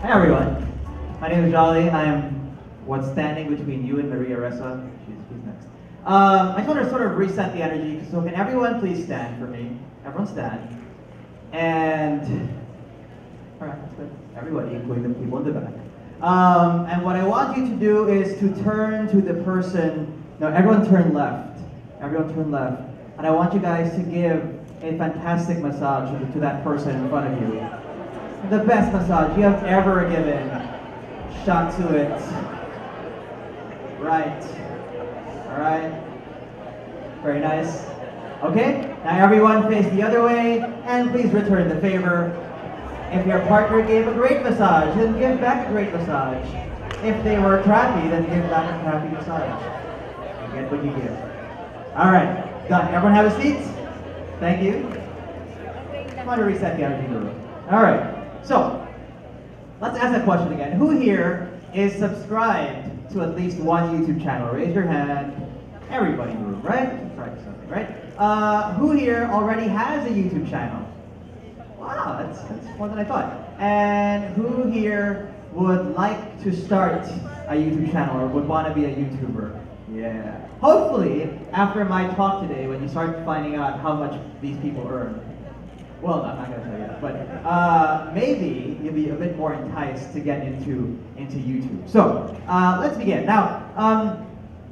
Hi everyone, my name is Jolly. I am what's standing between you and Maria Ressa. She's next. I just want to sort of reset the energy, so can everyone please stand for me? Everyone stand. And, alright, that's good. Everybody, including the people in the back. And what I want you to do is to turn to the person, no, everyone turn left. Everyone turn left. And I want you guys to give a fantastic massage to that person in front of you. The best massage you have ever given. Shot to it. Right. Alright. Very nice. Okay, now everyone face the other way, and please return the favor. If your partner gave a great massage, then give back a great massage. If they were crappy, then give back a crappy massage. You get what you give. Alright, done. Everyone have a seat? Thank you. I want to reset the energy in the room. Alright. So, let's ask that question again. Who here is subscribed to at least one YouTube channel? Raise your hand. Everybody in the room, right? Subscribe to something, right? Who here already has a YouTube channel? Wow, that's more than I thought. And who here would like to start a YouTube channel or would want to be a YouTuber? Yeah. Hopefully, after my talk today, when you start finding out how much these people earn, well, I'm not going to tell you that, but maybe you'll be a bit more enticed to get into YouTube. So, let's begin. Now,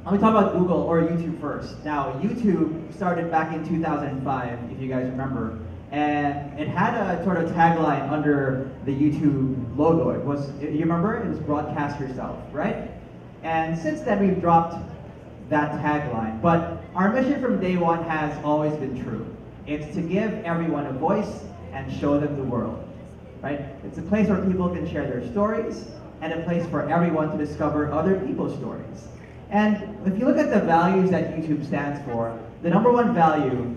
let me talk about Google or YouTube first. Now, YouTube started back in 2005, if you guys remember, and it had a sort of tagline under the YouTube logo. It was, you remember? It was broadcast yourself, right? And since then, we've dropped that tagline. But our mission from day one has always been true. It's to give everyone a voice and show them the world, right? It's a place where people can share their stories and a place for everyone to discover other people's stories. And if you look at the values that YouTube stands for, the number one value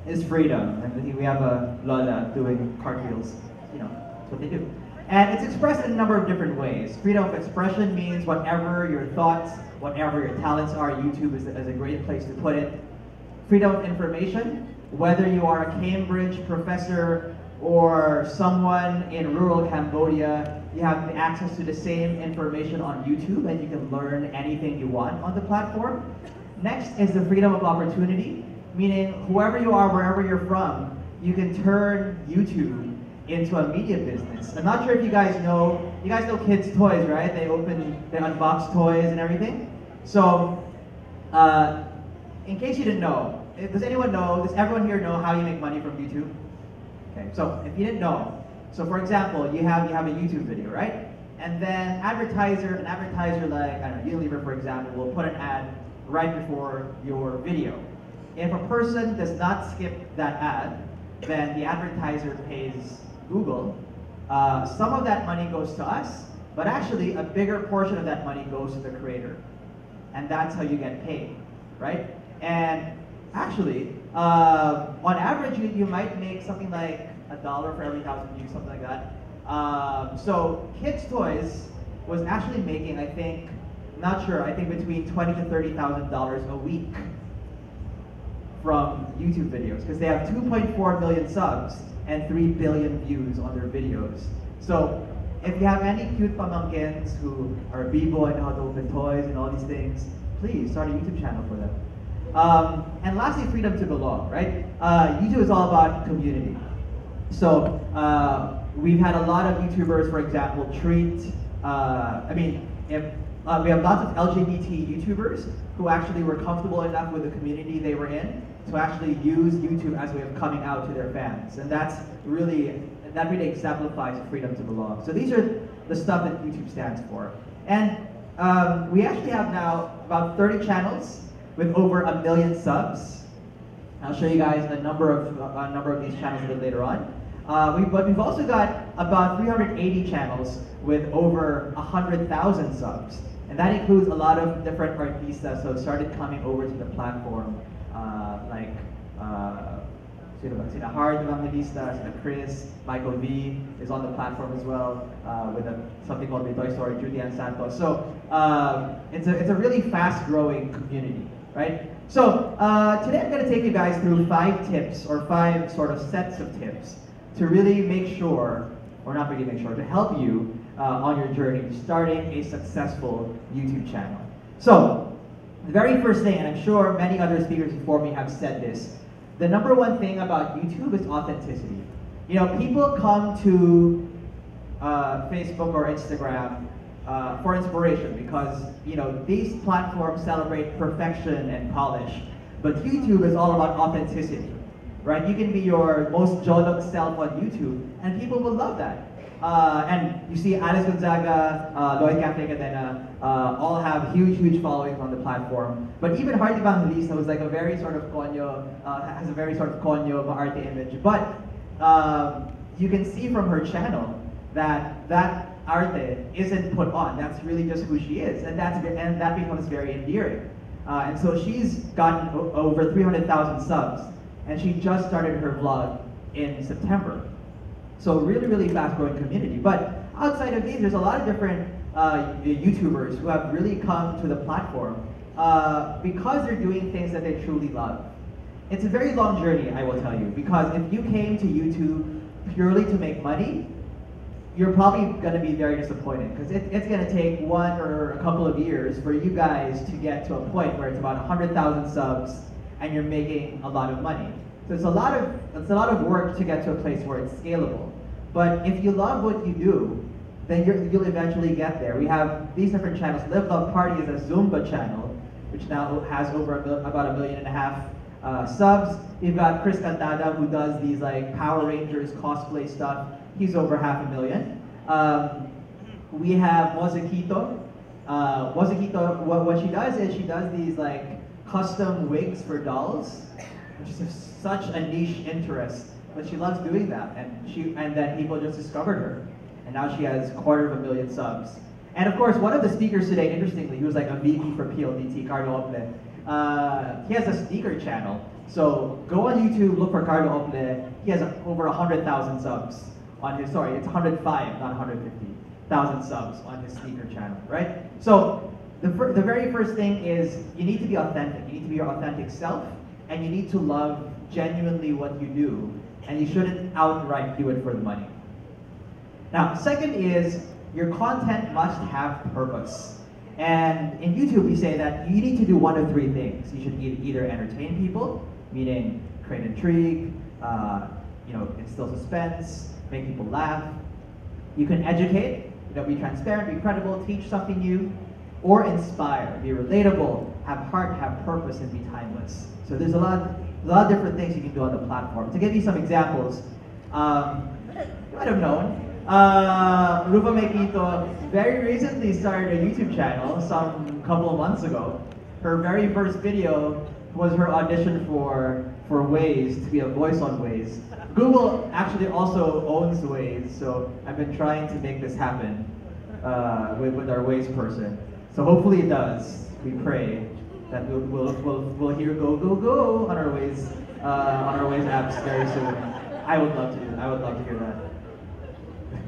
is freedom. And we have a Lola doing cartwheels, you know, that's what they do. And it's expressed in a number of different ways. Freedom of expression means whatever your thoughts, whatever your talents are, YouTube is a great place to put it. Freedom of information. Whether you are a Cambridge professor or someone in rural Cambodia, you have access to the same information on YouTube and you can learn anything you want on the platform. Next is the freedom of opportunity, meaning whoever you are, wherever you're from, you can turn YouTube into a media business. I'm not sure if you guys know kids' toys, right? They unbox toys and everything. So, in case you didn't know, does everyone here know how you make money from YouTube? Okay, so if you didn't know, so for example, you have a YouTube video, right? And then an advertiser like, I don't know, Unilever for example, will put an ad right before your video. If a person does not skip that ad, then the advertiser pays Google. Some of that money goes to us, but actually a bigger portion of that money goes to the creator. And that's how you get paid, right? And actually, on average, you might make something like $1 for every 1,000 views, something like that. So Kids Toys was actually making, I think between $20,000 to $30,000 a week from YouTube videos, because they have 2.4 million subs and 3 billion views on their videos. So if you have any cute pamangkins who are b-boy and how to open toys and all these things, please start a YouTube channel for them. And lastly, freedom to belong, right? YouTube is all about community. So we've had a lot of YouTubers, for example, we have lots of LGBT YouTubers who actually were comfortable enough with the community they were in to actually use YouTube as a way of coming out to their fans. And that really exemplifies freedom to belong. So these are the stuff that YouTube stands for. And we actually have now about 30 channels with over 1 million subs. I'll show you guys a number of these channels a bit later on. But we've also got about 380 channels with over 100,000 subs. And that includes a lot of different artistas who have started coming over to the platform, like Sina Hard Evangelista, Chris, Michael V is on the platform as well, with something called the Toy Story, Julian Santos. So it's a really fast-growing community, right? So today I'm going to take you guys through 5 tips, or 5 sort of sets of tips to really make sure, or not really make sure, to help you on your journey to starting a successful YouTube channel. So, the very first thing, and I'm sure many other speakers before me have said this, the number one thing about YouTube is authenticity. You know, people come to Facebook or Instagram for inspiration because, you know, these platforms celebrate perfection and polish, but YouTube is all about authenticity, right? You can be your most jolok self on YouTube, and people will love that. And you see Alice Gonzaga, Lloyd Cadena, all have huge followings on the platform. But even Heart Evangelista was like a very sort of konyo, has a very sort of konyo, maarte image. But you can see from her channel that that arte isn't put on. That's really just who she is, and that becomes very endearing. And so she's gotten over 300,000 subs, and she just started her vlog in September. So really fast growing community. But outside of these, there's a lot of different YouTubers who have really come to the platform because they're doing things that they truly love. It's a very long journey, I will tell you, because if you came to YouTube purely to make money, you're probably going to be very disappointed because it's going to take 1 or a couple of years for you guys to get to a point where it's about 100,000 subs and you're making a lot of money. So it's a lot of work to get to a place where it's scalable. But if you love what you do, then you'll eventually get there. We have these different channels. Live Love Party is a Zumba channel, which now has over about 1.5 million subs. We've got Chris Cantada, who does these like Power Rangers cosplay stuff. He's over 500,000. We have Mosequito. Mosequito, what she does is she does these like custom wigs for dolls, which is such a niche interest, but she loves doing that, and then people just discovered her, and now she has 250,000 subs. And of course, one of the speakers today, interestingly, he was like a VP for PLDT, Carlo Ople. He has a sneaker channel, so go on YouTube, look for Carlo Ople. He has over 100,000 subs on his, sorry, it's 105, not 150,000 subs on his sneaker channel, right? So the very first thing is you need to be authentic. You need to be your authentic self, and you need to love genuinely what you do, and you shouldn't outright do it for the money. Now, second is your content must have purpose. And in YouTube, we say that you need to do one of three things. You should either entertain people, meaning create intrigue, instill suspense, make people laugh. You can educate, be transparent, be credible, teach something new, or inspire, be relatable, have heart, have purpose, and be timeless. So there's a lot of different things you can do on the platform. To give you some examples, you might have known, Rufa Mequito very recently started a YouTube channel some couple of months ago. Her very first video was her audition for Waze, to be a voice on Waze. Google actually also owns Waze, so I've been trying to make this happen with our Waze person. So hopefully it does. We pray that we'll hear go go go on our Waze apps very soon. I would love to hear that.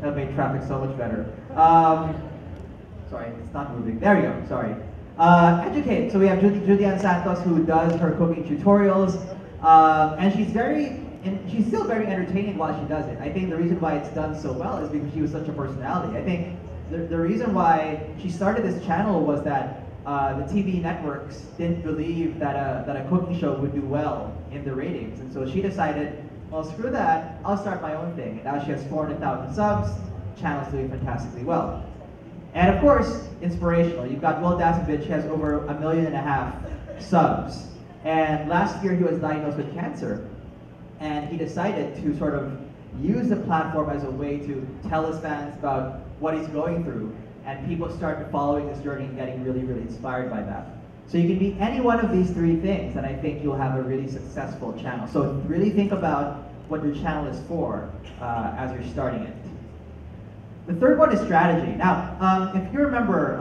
That made traffic so much better. Sorry, it's not moving. There we go. Sorry. Educate. So we have Julian Santos, who does her cooking tutorials, and she's still very entertaining while she does it. I think the reason why it's done so well is because she was such a personality. I think the reason why she started this channel was that the TV networks didn't believe that a cooking show would do well in the ratings, and so she decided, well, screw that, I'll start my own thing. And now she has 400,000 subs, channel's doing fantastically well. And of course, inspirational. You've got Will Dasovich, he has over 1.5 million subs. And last year he was diagnosed with cancer. And he decided to sort of use the platform as a way to tell his fans about what he's going through. And people started following this journey and getting really inspired by that. So you can be any one of these three things, and I think you'll have a really successful channel. So really think about what your channel is for as you're starting it. The third one is strategy. Now, if you remember,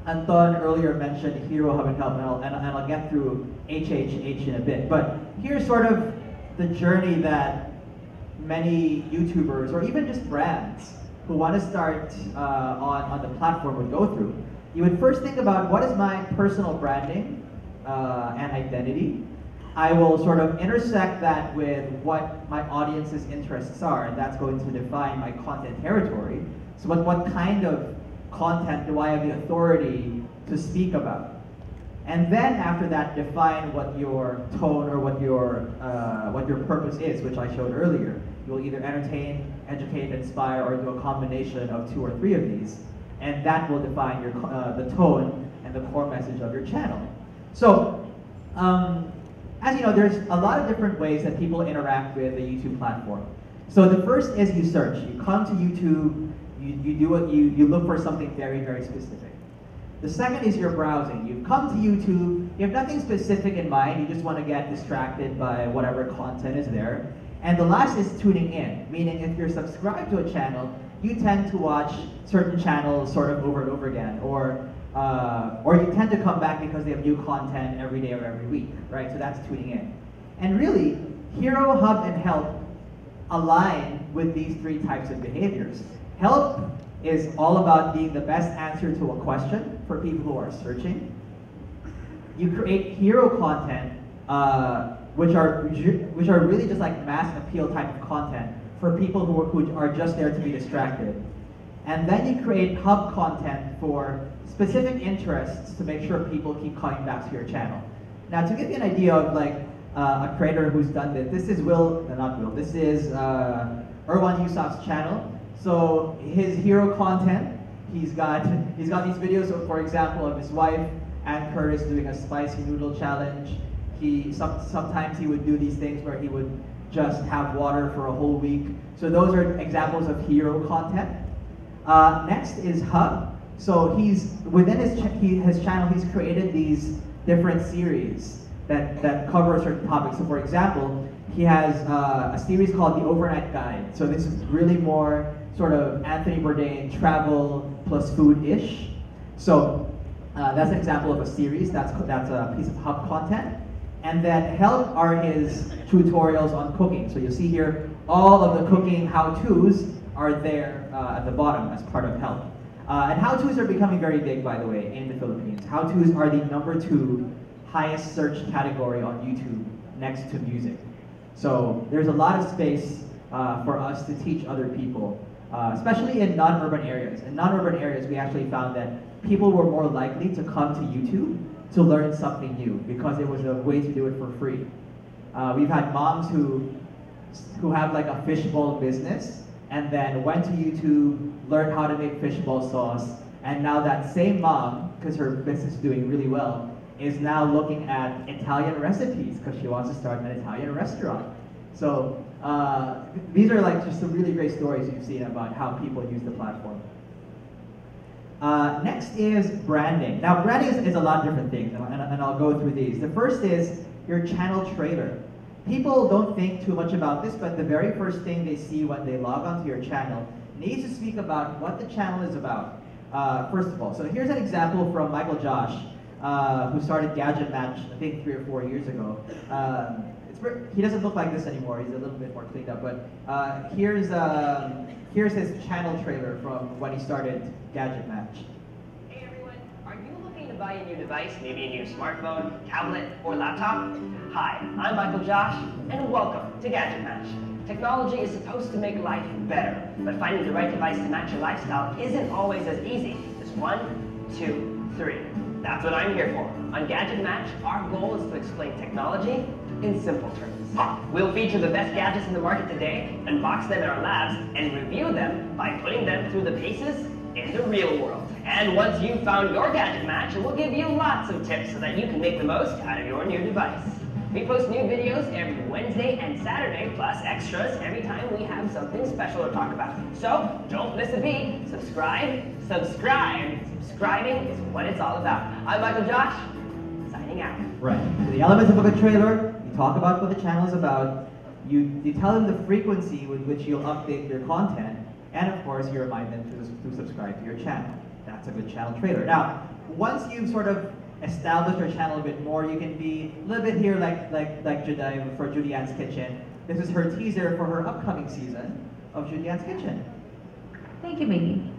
Anton earlier mentioned Hero, Hub, and Help, and I'll get through HHH in a bit. But here's sort of the journey that many YouTubers, or even just brands, who want to start on the platform would go through. You would first think about what is my personal branding and identity. I will sort of intersect that with what my audience's interests are, and that's going to define my content territory. So what kind of content do I have the authority to speak about? And then after that, define what your tone or what your purpose is, which I showed earlier. You'll either entertain, educate, inspire, or do a combination of 2 or 3 of these, and that will define your the tone and the core message of your channel. So, as you know, there's a lot of different ways that people interact with the YouTube platform. So the first is you search. You come to YouTube. You look for something very, very specific. The second is you're browsing. You've come to YouTube, you have nothing specific in mind, you just want to get distracted by whatever content is there. And the last is tuning in, meaning if you're subscribed to a channel, you tend to watch certain channels sort of over and over again, or you tend to come back because they have new content every day or every week, right? So that's tuning in. And really, Hero, Hub, and Help align with these 3 types of behaviors. Help is all about being the best answer to a question for people who are searching. You create hero content, which are really just like mass appeal type of content for people who are just there to be distracted. And then you create hub content for specific interests to make sure people keep coming back to your channel. Now, to give you an idea of like a creator who's done this is this is Erwan Yusuf's channel. So his hero content, he's got these videos, so for example, of his wife Ann Curtis doing a spicy noodle challenge. Sometimes he would do these things where he would just have water for a whole week. So those are examples of hero content. Next is Hub. So he's within his channel, he's created these different series that cover a certain topic. So for example, he has a series called The Overnight Guide. So this is really more sort of Anthony Bourdain travel plus food-ish. So that's an example of a series. That's a piece of hub content. And then Help are his tutorials on cooking. So you'll see here all of the cooking how-tos are there at the bottom as part of Help. And how-tos are becoming very big, by the way, in the Philippines. How-tos are the #2 highest search category on YouTube next to music. So there's a lot of space for us to teach other people, especially in non-urban areas. In non-urban areas, we actually found that people were more likely to come to YouTube to learn something new because it was a way to do it for free. We've had moms who have like a fishbowl business and then went to YouTube, learned how to make fishbowl sauce, and now that same mom, because her business is doing really well, is now looking at Italian recipes because she wants to start an Italian restaurant. So these are like just some really great stories you've seen about how people use the platform. Next is branding. Now branding is a lot of different things, and I'll go through these. The first is your channel trailer. People don't think too much about this, but the very first thing they see when they log onto your channel needs to speak about what the channel is about, first of all. So here's an example from Michael Josh, who started Gadget Match, I think 3 or 4 years ago. He doesn't look like this anymore, he's a little bit more cleaned up, but here's his channel trailer from when he started Gadget Match. Hey everyone, are you looking to buy a new device, maybe a new smartphone, tablet, or laptop? Hi, I'm Michael Josh, and welcome to Gadget Match. Technology is supposed to make life better, but finding the right device to match your lifestyle isn't always as easy as 1, 2, 3. That's what I'm here for. On Gadget Match, our goal is to explain technology in simple terms. We'll feature the best gadgets in the market today, unbox them in our labs, and review them by putting them through the paces in the real world. And once you've found your gadget match, we'll give you lots of tips so that you can make the most out of your new device. We post new videos every Wednesday and Saturday, plus extras every time we have something special to talk about. So don't miss a beat. Subscribe, subscribe. Subscribing is what it's all about. I'm Michael Josh, signing out. Right. So the elements of a good trailer, you talk about what the channel is about, you tell them the frequency with which you'll update your content, and of course you remind them to subscribe to your channel. That's a good channel trailer. Now, once you've sort of established your channel a bit more, you can be a little bit here like Juday for Julianne's Kitchen. This is her teaser for her upcoming season of Julianne's Kitchen. Thank you, baby.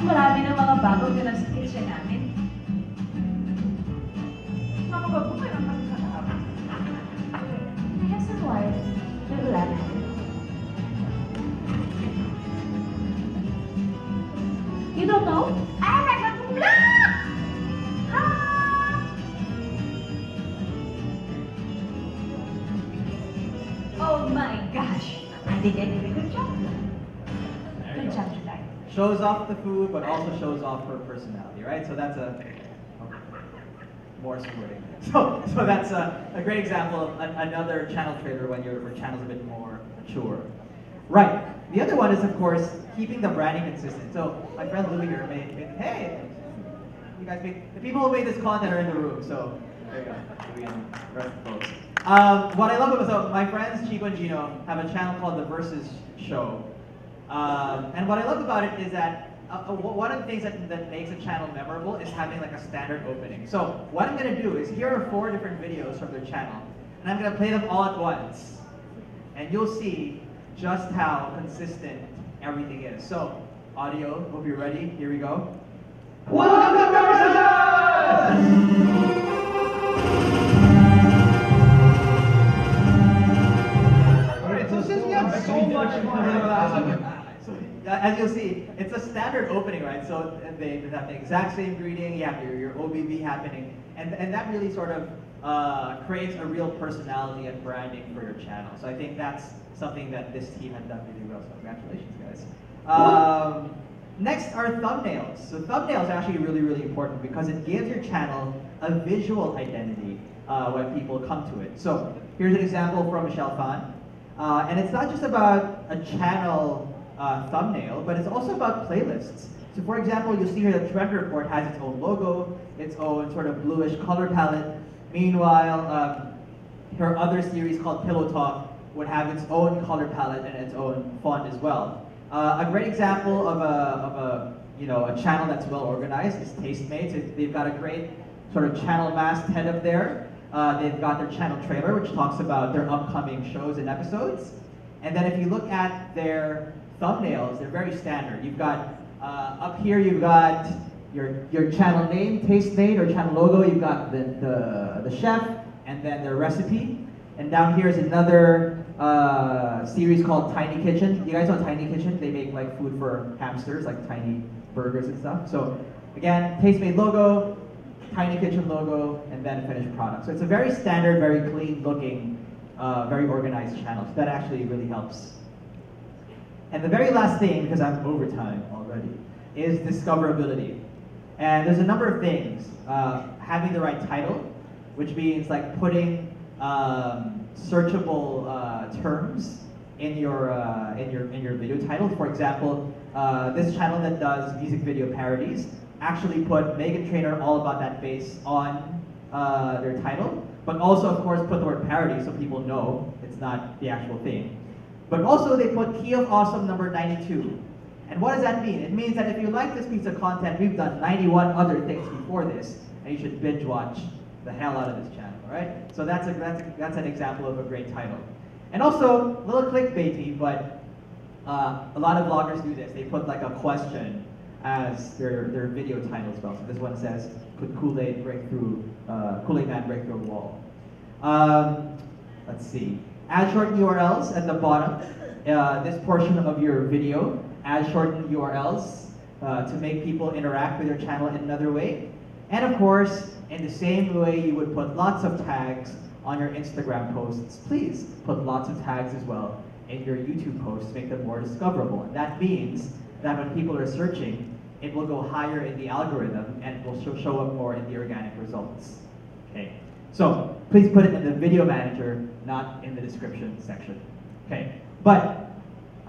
Marami na ng mga bago na sa kitchen namin. Makabago ka lang kami sa lahat. I have some wine. Wala na. You don't know? I have a black! Oh my gosh! I did a really good job. Good job today. Shows off the food, but also shows off her personality, right? So that's more squirting. So that's a great example of another channel trailer when your channel's a bit more mature. Right. The other one is, of course, keeping the branding consistent. So my friend Louis here made hey, you guys the people who made this content are in the room. So there you go, Louis and the rest of the folks. What I love about so my friends Chico and Gino have a channel called The Versus Show, and what I love about it is that one of the things that makes a channel memorable is having like a standard opening. So what I'm going to do is here are 4 different videos from their channel, and I'm going to play them all at once, and you'll see just how consistent everything is. So audio, hope you're ready. Here we go. Welcome to Versus! So much fun. As you'll see, it's a standard opening, right? So they have the exact same greeting, you have your OBB happening, and that really sort of creates a real personality and branding for your channel. So I think that's something that this team has done really well, so congratulations, guys. Next are thumbnails. So thumbnails are actually really, really important because it gives your channel a visual identity when people come to it. So here's an example from Michelle Fan. And it's not just about a channel thumbnail, but it's also about playlists. So for example, you'll see here that Trend Report has its own logo, its own sort of bluish color palette. Meanwhile, her other series called Pillow Talk would have its own color palette and its own font as well. A great example of a channel that's well organized is Tastemates. They've got a great sort of channel masthead up there. They've got their channel trailer, which talks about their upcoming shows and episodes. And then if you look at their thumbnails, they're very standard. You've got, up here you've got your channel name, Tastemate, or channel logo. You've got the chef, and then their recipe. And down here is another series called Tiny Kitchen. You guys know Tiny Kitchen? They make like food for hamsters, like tiny burgers and stuff. So again, Tastemate logo, Tiny Kitchen logo, and then finished product. So it's a very standard, very clean looking, very organized channel. So that actually really helps. And the very last thing, because I'm over time already, is discoverability. And there's a number of things. Having the right title, which means like putting searchable terms in your video title. For example, this channel that does music video parodies actually put Meghan Trainor All About That Bass on their title, but also of course put the word parody so people know it's not the actual thing. But also they put Key of Awesome number 92. And what does that mean? It means that if you like this piece of content, we've done 91 other things before this, and you should binge watch the hell out of this channel, right? So that's an example of a great title. And also, a little clickbaity, but a lot of vloggers do this. They put like a question as their video title as well. So this one says, could Kool-Aid break through, Kool-Aid Man break through a wall? Let's see. Add shortened URLs at the bottom. This portion of your video, add shortened URLs to make people interact with your channel in another way. And of course, in the same way you would put lots of tags on your Instagram posts, please put lots of tags as well in your YouTube posts to make them more discoverable. And that means that when people are searching, it will go higher in the algorithm and will show up more in the organic results. Okay, so please put it in the video manager, not in the description section. Okay, but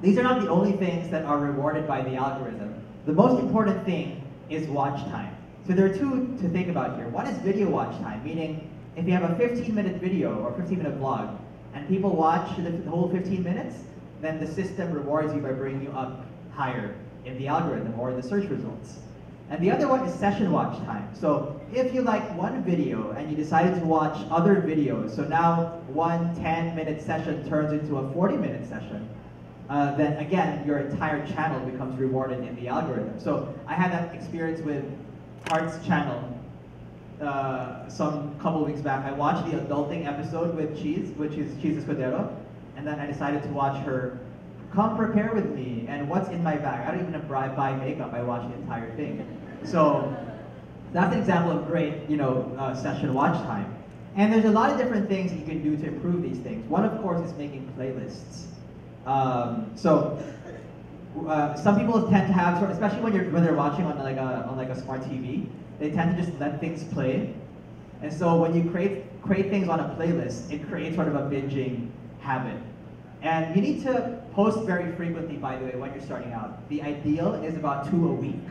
these are not the only things that are rewarded by the algorithm. The most important thing is watch time. So there are two to think about here. One is video watch time, meaning if you have a 15-minute video or 15-minute vlog and people watch the whole 15 minutes, then the system rewards you by bringing you up higher in the algorithm or in the search results. And the other one is session watch time. So if you like one video and you decided to watch other videos, so now one 10-minute session turns into a 40-minute session, then again, your entire channel becomes rewarded in the algorithm. So I had that experience with Heart's channel some couple weeks back. I watched the adulting episode with Cheese, which is Cheese Escudero, and then I decided to watch her Come Prepare With Me and What's in My Bag. I don't even buy makeup, I watched the entire thing. So that's an example of great, session watch time. And there's a lot of different things that you can do to improve these things. One, of course, is making playlists. Some people tend to have, especially when they're watching on like a smart TV, they tend to just let things play. And so when you create things on a playlist, it creates sort of a binging habit. And you need to post very frequently, by the way, when you're starting out. The ideal is about 2 a week,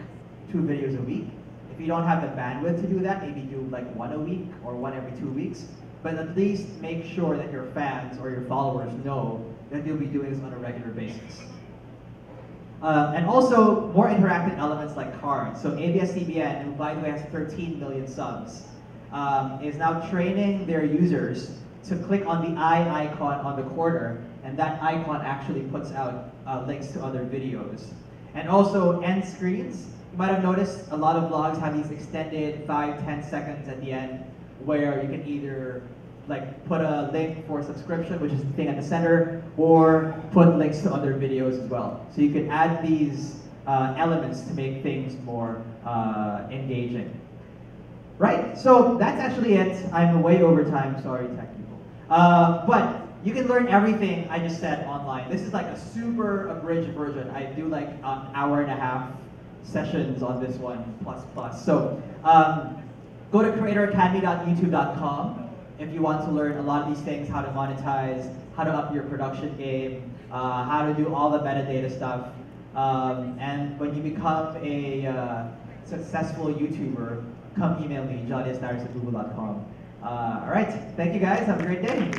2 videos a week. If you don't have the bandwidth to do that, maybe do like 1 a week or 1 every 2 weeks. But at least make sure that your fans or your followers know that you'll be doing this on a regular basis. And also, more interactive elements like cards. So ABS-CBN, who by the way has 13 million subs, is now training their users to click on the eye icon on the corner, and that icon actually puts out links to other videos. And also end screens. You might have noticed a lot of vlogs have these extended 5-10 seconds at the end where you can either like put a link for subscription, which is the thing at the center, or put links to other videos as well. So you can add these elements to make things more engaging. Right, so that's actually it. I'm way over time, sorry tech people. But you can learn everything I just said online. This is like a super abridged version. I do like an hour and a half sessions on this one, plus. So go to creatoracademy.youtube.com if you want to learn a lot of these things, how to monetize, how to up your production game, how to do all the metadata stuff. And when you become a successful YouTuber, come email me, john.google.com. All right, thank you guys, have a great day.